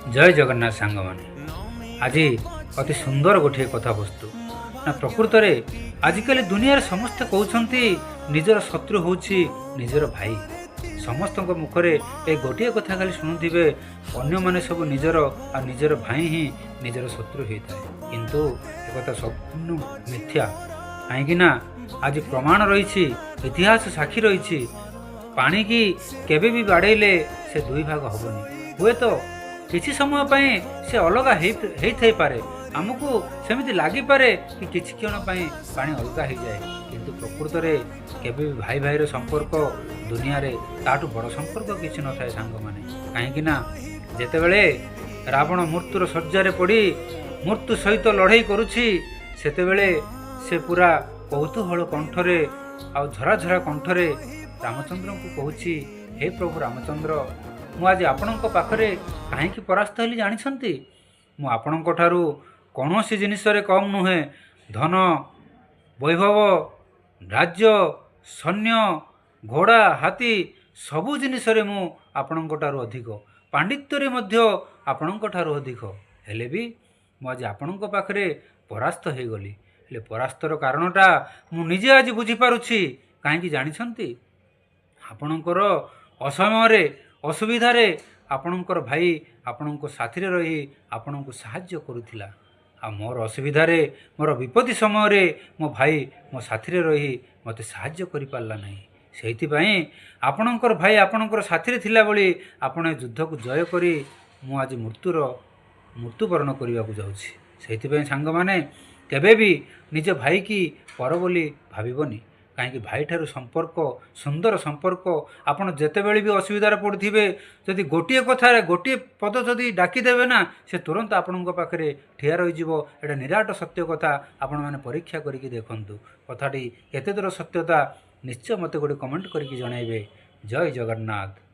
जय जगन्नाथ सांग माने आज अति सुंदर गोटे कथावस्तु ना प्रकृत में आजिकल दुनिया समस्त कहते निजर शत्रु हूँ निजर भाई समस्त मुखरे ए गोटे कथा खाली शुणुवे अन्य माने सब निजर आ निजर भाई ही निजर शत्रु होता है किंतु एक संपूर्ण मिथ्या कहीं आज प्रमाण रही इतिहास साक्षी रही पानी की केबे भी बाड़ेले से दुई भाग हबनी हुए तो किसी समय पाए से अलग हो पारे आमको सेमती लगिपे कि किसी क्षण पानी अलग हो जाए किंतु प्रकृत में केबे भी भाई भाई संपर्क दुनिया रे ताठू बड़ संपर्क किसी न था सांग माने कहीं जेतेबेले रावण मृत्युर शଯ୍ୟାରେ पड़ी मृत्यु सहित लड़ाई करुछि सेतेबेले से पूरा कौतूहल कंठरे आ झराझरा कंठरे रामचंद्र को कहूँ हे प्रभु रामचंद्र मु आज आपणक पाखरे कहीं परास्त हेली जानी मु आपणक ठारू कौनसी जिनिसरे कम नुहे धन वैभव राज्य सैन्य घोड़ा हाथी सबु जिनिसरे मु आपणक ठारू अधिक पांडित्य मध्य आपणक ठारू अधिक हेले भी मु आज आपणक पाखरे परास्त हो गली हेले परास्तर कारणटा मु निजे आज बुझीपारुछि कहीं जानी आपणकर असमय असुविधार आपणकर भाई आपणक साथी रही आपणक साहाय्य करुथिला आ मोर असुविधार मोर विपत्ति समय मो भाई मो साथी रही मते साहाय्य करि पारला नहीं सेहितिपई आपणकर भाई आपणकर साथी थिला बली आपण युद्ध को जय करी मु आज मृत्युवरण करने को जाऊँगी सेहितिपई सांग माने केबे भी निज भाई की पर बोली भाविबनी कहीं भाई ठारू संपर्क सुंदर संपर्क आपड़ जितेबले भी असुविधार पड़े जदि गोटे कथार गोटे पद जदि डाकिदेवे ना से तुरंत आपण पाखे ठिया रही एटा निराट सत्य कथा आपण मैंने परीक्षा करके देखु कथाटी केते दूर सत्यता निश्चय मत गोटे कमेंट करके जनइबे। जय जगन्नाथ।